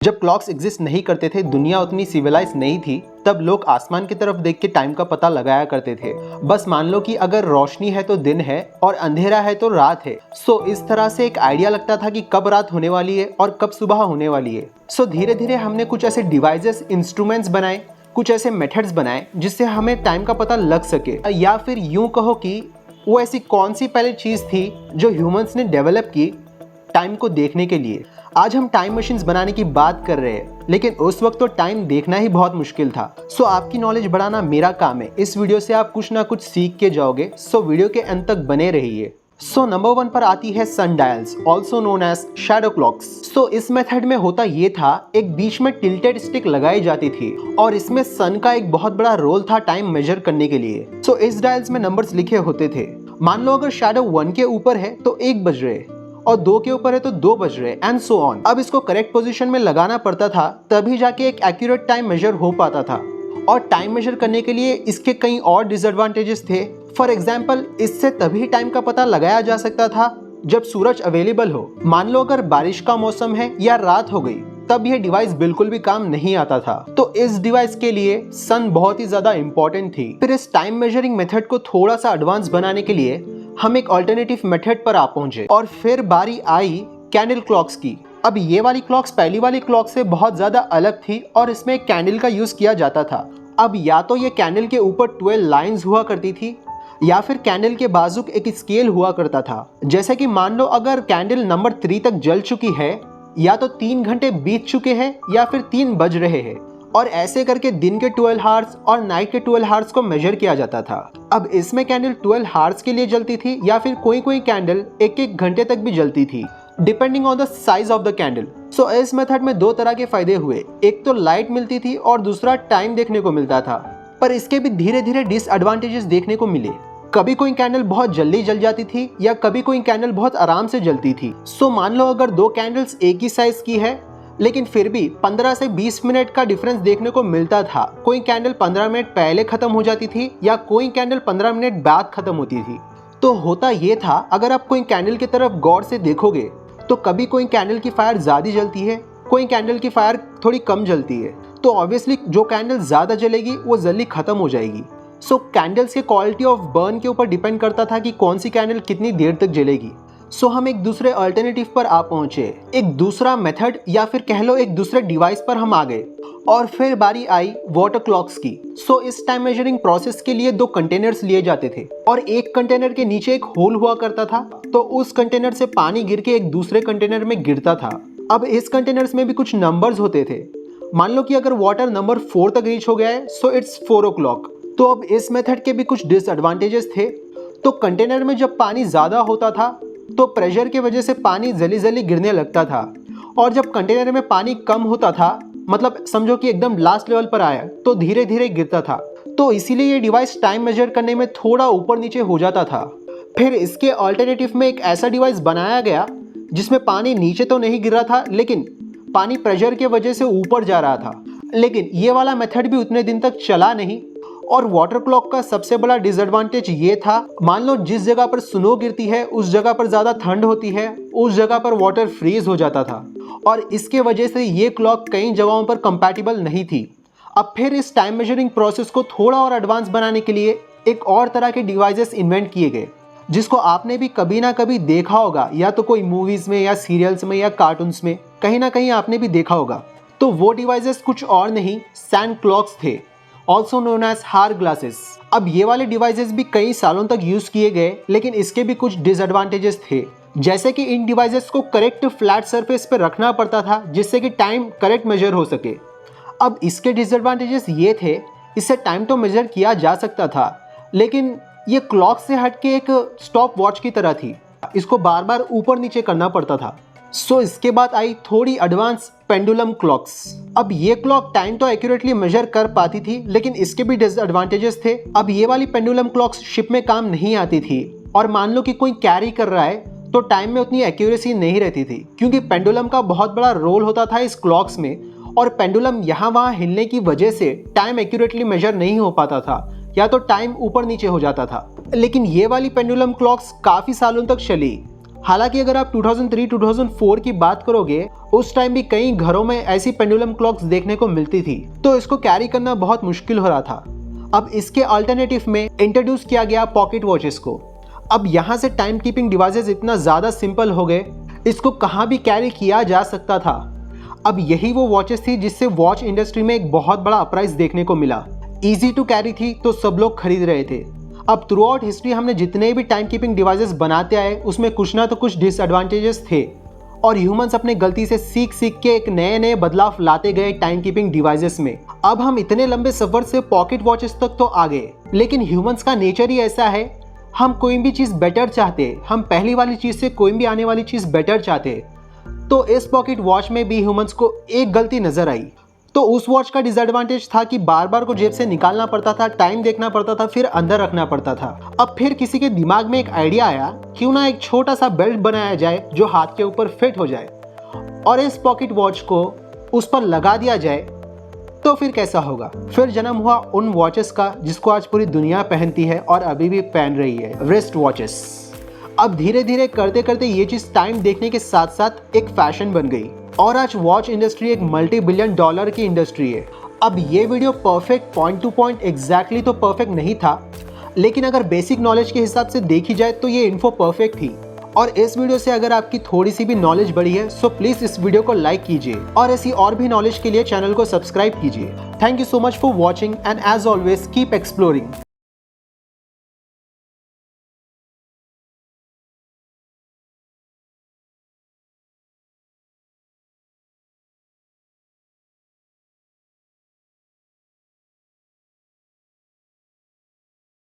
जब clocks exist नहीं करते थे, दुनिया उतनी सिविलाइज नहीं थी, तब लोग आसमान की तरफ देख के टाइम का पता लगाया करते थे। बस मान लो कि अगर रोशनी है तो दिन है और अंधेरा है तो रात है। इस तरह से एक आइडिया लगता था कि कब रात होने वाली है और कब सुबह होने वाली है। धीरे धीरे हमने कुछ ऐसे डिवाइसेस, इंस्ट्रूमेंट्स बनाए, कुछ ऐसे मेथड्स बनाए जिससे हमें टाइम का पता लग सके, या फिर यूं कहो कि वो ऐसी कौन सी पहले चीज थी जो ह्यूमंस ने डेवलप की टाइम को देखने के लिए। आज हम टाइम मशीन्स बनाने की बात कर रहे हैं, लेकिन उस वक्त तो टाइम देखना ही बहुत मुश्किल था। आपकी नॉलेज बढ़ाना मेरा काम है। इस वीडियो से आप कुछ ना कुछ सीख के जाओगे। वीडियो के अंत तक बने रहिए। नंबर 1 पर आती है sundials, also known as shadow clocks. इस मेथड में होता ये था, एक बीच में टिल्टेड स्टिक लगाई जाती थी और इसमें सन का एक बहुत बड़ा रोल था टाइम मेजर करने के लिए। इस डायल्स में नंबर्स लिखे होते थे। मान लो अगर शैडो 1 के ऊपर है तो 1 बज रहे और 2 के ऊपर है तो 2 बज रहे, एंड सो ऑन। अब इसको करेक्ट पोजीशन में लगाना पड़ता था, तभी जाके एक एक्यूरेट टाइम मेजर हो पाता था। और टाइम मेजर करने के लिए इसके कई और डिसएडवांटेजेस थे। फॉर एग्जाम्पल, इससे तभी टाइम का पता लगाया जा सकता था जब सूरज अवेलेबल हो। मान लो अगर बारिश का मौसम है या रात हो गई, तब यह डिवाइस बिल्कुल भी काम नहीं आता था। तो इस डिवाइस के लिए सन बहुत ही ज्यादा इंपॉर्टेंट थी। फिर इस टाइम मेजरिंग मेथड को थोड़ा सा एडवांस बनाने के लिए हम एक अल्टरनेटिव मेथड पर आ पहुंचे और फिर बारी आई कैंडल क्लॉक्स की। अब ये वाली क्लॉक्स पहली वाली क्लॉक से बहुत ज्यादा अलग थी और इसमें एक कैंडल का यूज किया जाता था। अब या तो ये कैंडल के ऊपर 12 लाइंस हुआ करती थी, या फिर कैंडल के बाजू एक स्केल हुआ करता था। जैसे कि मान लो अगर कैंडल नंबर 3 तक जल चुकी है, या तो 3 घंटे बीत चुके हैं या फिर 3 बज रहे हैं, और ऐसे करके दिन के 12 हार्स और नाइट के 12 हार्स को मेजर किया जाता था। अब इसमें कैंडल 12 हार्स के लिए जलती थी, या फिर कोई कोई कैंडल 1-1 घंटे तक भी जलती थी, depending on the size of the candle. इस मेथड में 2 तरह के फायदे हुए। एक तो लाइट मिलती थी और दूसरा टाइम देखने को मिलता था, पर इसके भी धीरे धीरे डिसएडवांटेजेस देखने को मिले। कभी कोई कैंडल बहुत जल्दी जल जाती थी या कभी कोई कैंडल बहुत आराम से जलती थी। मान लो अगर 2 कैंडल्स एक ही साइज की है, लेकिन फिर भी 15 से 20 मिनट का डिफरेंस देखने को मिलता था। कोई कैंडल 15 मिनट पहले खत्म हो जाती थी या कोई कैंडल 15 मिनट बाद खत्म होती थी। तो होता ये था, अगर आप कोई कैंडल की तरफ गौर से देखोगे तो कभी कोई कैंडल की फायर ज्यादा जलती है, कोई कैंडल की फायर थोड़ी कम जलती है। तो ऑब्वियसली जो कैंडल ज्यादा जलेगी वो जल्दी खत्म हो जाएगी। कैंडल्स के क्वालिटी ऑफ बर्न के ऊपर डिपेंड करता था कि कौन सी कैंडल कितनी देर तक जलेगी। हम एक दूसरे अल्टरनेटिव पर आ पहुंचे, एक दूसरा मेथड या फिर कह लो एक दूसरे डिवाइस पर हम आ गए। और फिर बारी आई वाटर क्लॉक्स की। इस टाइम मेजरिंग प्रोसेस के लिए 2 कंटेनर्स लिए जाते थे और एक कंटेनर के नीचे एक होल हुआ करता था, तो उस कंटेनर से पानी गिर के एक दूसरे कंटेनर में गिरता था। अब इस कंटेनर्स में भी कुछ नंबर्स होते थे। मान लो कि अगर वाटर नंबर 4 तक रीच हो गया है, इट्स 4 o'clock। तो अब इस मेथड के भी कुछ डिसएडवांटेजेस थे। तो कंटेनर में जब पानी ज्यादा होता था तो प्रेशर की वजह से पानी जल्दी जल्दी गिरने लगता था, और जब कंटेनर में पानी कम होता था, मतलब समझो कि एकदम लास्ट लेवल पर आया, तो धीरे धीरे गिरता था। तो इसीलिए ये डिवाइस टाइम मेजर करने में थोड़ा ऊपर नीचे हो जाता था। फिर इसके अल्टरनेटिव में एक ऐसा डिवाइस बनाया गया जिसमें पानी नीचे तो नहीं गिर रहा था, लेकिन पानी प्रेशर की वजह से ऊपर जा रहा था। लेकिन ये वाला मेथड भी उतने दिन तक चला नहीं। और वाटर क्लॉक का सबसे बड़ा डिसएडवांटेज ये था, मान लो जिस जगह पर स्नो गिरती है उस जगह पर ज्यादा ठंड होती है, उस जगह पर वाटर फ्रीज हो जाता था, और इसके वजह से ये क्लॉक कई जगहों पर कंपैटिबल नहीं थी। अब फिर इस टाइम मेजरिंग प्रोसेस को थोड़ा और एडवांस बनाने के लिए एक और तरह के डिवाइसेस इन्वेंट किए गए, जिसको आपने भी कभी ना कभी देखा होगा, या तो कोई मूवीज में या सीरियल्स में या कार्टून्स में, कहीं ना कहीं आपने भी देखा होगा। तो वो डिवाइसेस कुछ और नहीं, सैंड क्लॉक्स थे, ऑल्सो नोन एज हार ग्लासेस। अब ये वाले डिवाइसेस भी कई सालों तक यूज किए गए, लेकिन इसके भी कुछ डिसएडवांटेजेस थे। जैसे कि इन डिवाइसेस को करेक्ट फ्लैट सरफेस पर रखना पड़ता था, जिससे कि टाइम करेक्ट मेजर हो सके। अब इसके डिसएडवांटेजेस ये थे, इससे टाइम तो मेजर किया जा सकता था, लेकिन ये क्लॉक से हटके एक स्टॉप वॉच की तरह थी, इसको बार बार ऊपर नीचे करना पड़ता था। इसके बाद आई थोड़ी एडवांस पेंडुलम क्लॉक्स। अब ये क्लॉक टाइम तो एक्यूरेटली मेजर कर पाती थी, लेकिन इसके भी डिसएडवांटेजेस थे। अब ये वाली पेंडुलम क्लॉक्स शिप में काम नहीं आती थी, और मान लो कि कोई कैरी कर रहा है तो टाइम में उतनी एक्यूरेसी नहीं रहती थी, क्योंकि पेंडुलम का बहुत बड़ा रोल होता था इस क्लॉक्स में, और पेंडुलम यहाँ वहाँ हिलने की वजह से टाइम एक्यूरेटली मेजर नहीं हो पाता था, या तो टाइम ऊपर नीचे हो जाता था। लेकिन ये वाली पेंडुलम क्लॉक्स काफी सालों तक चली, हालांकि अगर आप 2003-2004 की बात करोगे, उस टाइम भी कई घरों में ऐसी पेंडुलम क्लॉक्स देखने को मिलती थी, तो इसको कैरी करना बहुत मुश्किल हो रहा था। अब इसके अल्टरनेटिव में इंट्रोड्यूस किया गया पॉकेट वॉचेस को। अब यहाँ से टाइम कीपिंग डिवाइसेस इतना ज़्यादा सिंपल हो गए, इसको कहाँ भी कैरी किया जा सकता था। अब यही वो वॉचेस थी जिससे वॉच इंडस्ट्री में एक बहुत बड़ा अपराइज देखने को मिला। ईजी टू कैरी थी तो सब लोग खरीद रहे थे। अब थ्रू आउट हिस्ट्री हमने जितने भी टाइम कीपिंग डिवाइसेस बनाते आए, उसमें कुछ ना तो कुछ डिसएडवांटेजेस थे, और ह्यूमंस अपने गलती से सीख सीख के एक नए नए बदलाव लाते गए टाइम कीपिंग डिवाइसेस में। अब हम इतने लंबे सफर से पॉकेट वॉचेस तक तो आ गए, लेकिन ह्यूमंस का नेचर ही ऐसा है, हम कोई भी चीज़ बेटर चाहते, हम पहली वाली चीज़ से कोई भी आने वाली चीज़ बेटर चाहते। तो इस पॉकेट वॉच में भी ह्यूमंस को एक गलती नजर आई। तो उस वॉच का डिसएडवांटेज था कि बार बार को जेब से निकालना पड़ता था, टाइम देखना पड़ता था, फिर अंदर रखना पड़ता था। अब फिर किसी के दिमाग में एक आइडिया आया, क्यों ना एक छोटा सा बेल्ट बनाया जाए जो हाथ के ऊपर फिट हो जाए और इस पॉकेट वॉच को उस पर लगा दिया जाए, तो फिर कैसा होगा। फिर जन्म हुआ उन वॉचेस का जिसको आज पूरी दुनिया पहनती है और अभी भी पहन रही है, रिस्ट वॉचेस। अब धीरे धीरे करते करते ये चीज़ टाइम देखने के साथ साथ एक फैशन बन गई, और आज वॉच इंडस्ट्री एक $multi-billion की इंडस्ट्री है। अब ये video perfect point two point exactly तो परफेक्ट नहीं था, लेकिन अगर बेसिक नॉलेज के हिसाब से देखी जाए तो ये इन्फो परफेक्ट थी। और इस वीडियो से अगर आपकी थोड़ी सी भी नॉलेज बढ़ी है, सो प्लीज इस वीडियो को लाइक कीजिए और ऐसी और भी नॉलेज के लिए चैनल को सब्सक्राइब कीजिए। Thank you so much for watching, and as always keep exploring.